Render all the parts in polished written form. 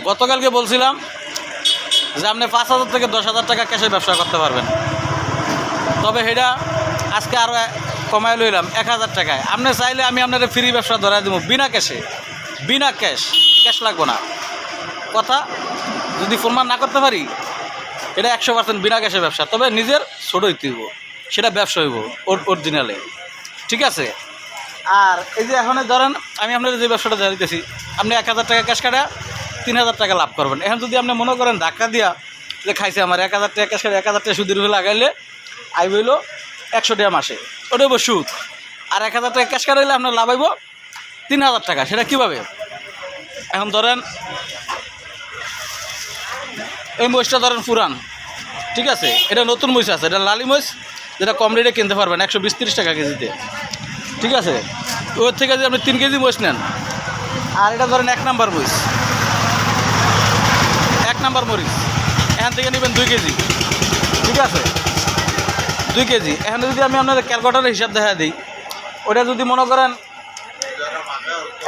গতকালকে বলছিলাম যে আপনি 5,000 থেকে 10,000 টাকা ক্যাশে ব্যবসা করতে পারবেন, তবে সেটা আজকে আরও কমায় লইলাম 1,000 টাকায়। আপনি চাইলে আমি আপনার ফ্রি ব্যবসা ধরাই দেবো বিনা ক্যাশে, বিনা ক্যাশ লাগবো না। কথা যদি প্রমাণ না করতে পারি এটা 100% বিনা ক্যাশে ব্যবসা, তবে নিজের ছোটো হইতে হইব, সেটা ব্যবসা হইব অরিজিনালে, ঠিক আছে। আর এই যে এখন ধরেন আমি আপনার যে ব্যবসাটা দিতেছি, আপনি 1,000 টাকা ক্যাশ কাটা 3,000 টাকা লাভ করবেন। এখন যদি আপনি মনে করেন ধাক্কা দিয়া যে খাইছে আমার 1,000 টাকা ক্যাশ কাটা 1,000 টাকা সুদের উপরে লাগাইলে আইব হইল 100 টাকা মাসে, ওটা হইব সুদ। আর 1,000 টাকা ক্যাশ কাটা হইলে আপনার লাভ হইব 3,000 টাকা। সেটা কীভাবে? এখন ধরেন এই মহিষটা ধরেন পুরান, ঠিক আছে, এটা নতুন মহিষ আছে, এটা লালি মহিষ, যেটা কম রেটে কিনতে পারবেন 120-130 টাকা কেজিতে, ঠিক আছে। ওর থেকে যদি আপনি 3 কেজি মহিষ নেন, আর এটা ধরেন 1 নাম্বার মহিষ, 1 নাম্বার মরিচ, এখান থেকে নেবেন 2 কেজি, ঠিক আছে, 2 কেজি। এখানে যদি আমি আপনার ক্যালকুলেটারের হিসাব দেখা দিই, ওটা যদি মনে করেন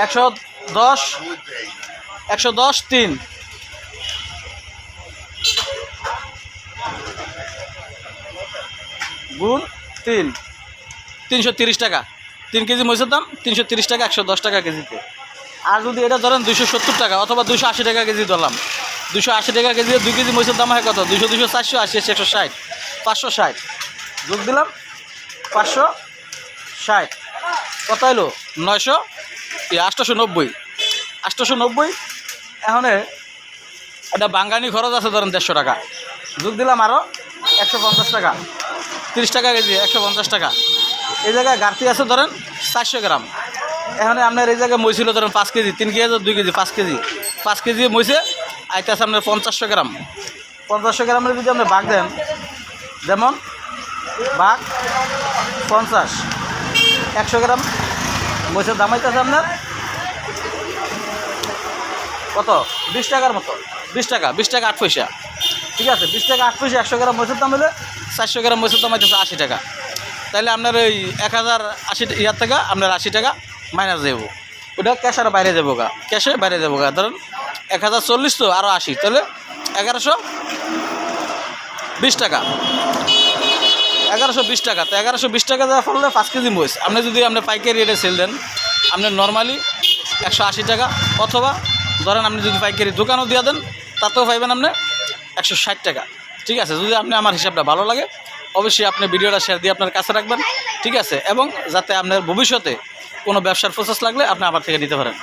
110 3 গুণ 3, 330 টাকা। 3 কেজি মহিষের দাম 330 টাকা, 110 টাকা কেজিতে। আর যদি এটা ধরেন 270 টাকা অথবা 280 টাকা কেজি ধরলাম, 280 টাকা কেজি 2 কেজি মহিষের দাম হয় কত? 200, 200, 480, 160, 560 যোগ দিলাম 560, কত হলো? 890। এখন এটা বাঙ্গানি খরচ আছে ধরেন 150 টাকা, যোগ দিলাম আরও 150 টাকা, 30 টাকা কেজি, 150 টাকা। এই জায়গায় ঘাটতি আছে ধরেন 400 গ্রাম। এখানে আপনার এই জায়গায় মহিষ ছিল ধরেন 5 কেজি, 3 কেজি 2 কেজি, 5 কেজি মহিষে আইতে আছে আপনার 500 গ্রাম। 500 গ্রামের যদি আপনি ভাগ দেন, যেমন ভাগ 50, 100 গ্রাম মহিষের দাম আইতেছে আপনার কত? 20 টাকার মতো, 20 টাকা 8 পয়সা, ঠিক আছে। 20 টাকা 8 পয়সা 100 গ্রাম মহিষের দাম হলে 400 গ্রাম মহিষের দাম আইতেছে 80 টাকা। তাহলে আপনার ওই 1080 ইয়ার টাকা আপনার 80 টাকা মাইনাস যাবো, ওটা ক্যাশের বাইরে যাবো গা, ক্যাশে বাইরে যাবো গা। ধরুন 1040 তো আরও 80, তাহলে 1120 টাকা, 1120 টাকা। তো 1120 টাকা দেওয়ার ফলে 5 কেজি মহিষ আপনি যদি আপনি পাইকারি রেটে সেল দেন, আপনি নর্মালি 180 টাকা, অথবা ধরেন আপনি যদি পাইকারি দোকানও দিয়ে দেন তাতেও পাইবেন আপনি 160 টাকা, ঠিক আছে। যদি আপনি আমার হিসাবটা ভালো লাগে, অবশ্যই আপনি ভিডিওটা শেয়ার দিয়ে আপনার কাছে রাখবেন, ঠিক আছে, এবং যাতে আপনার ভবিষ্যতে কোনো ব্যবসার প্রসেস লাগলে আপনি আমার থেকে নিতে পারেন।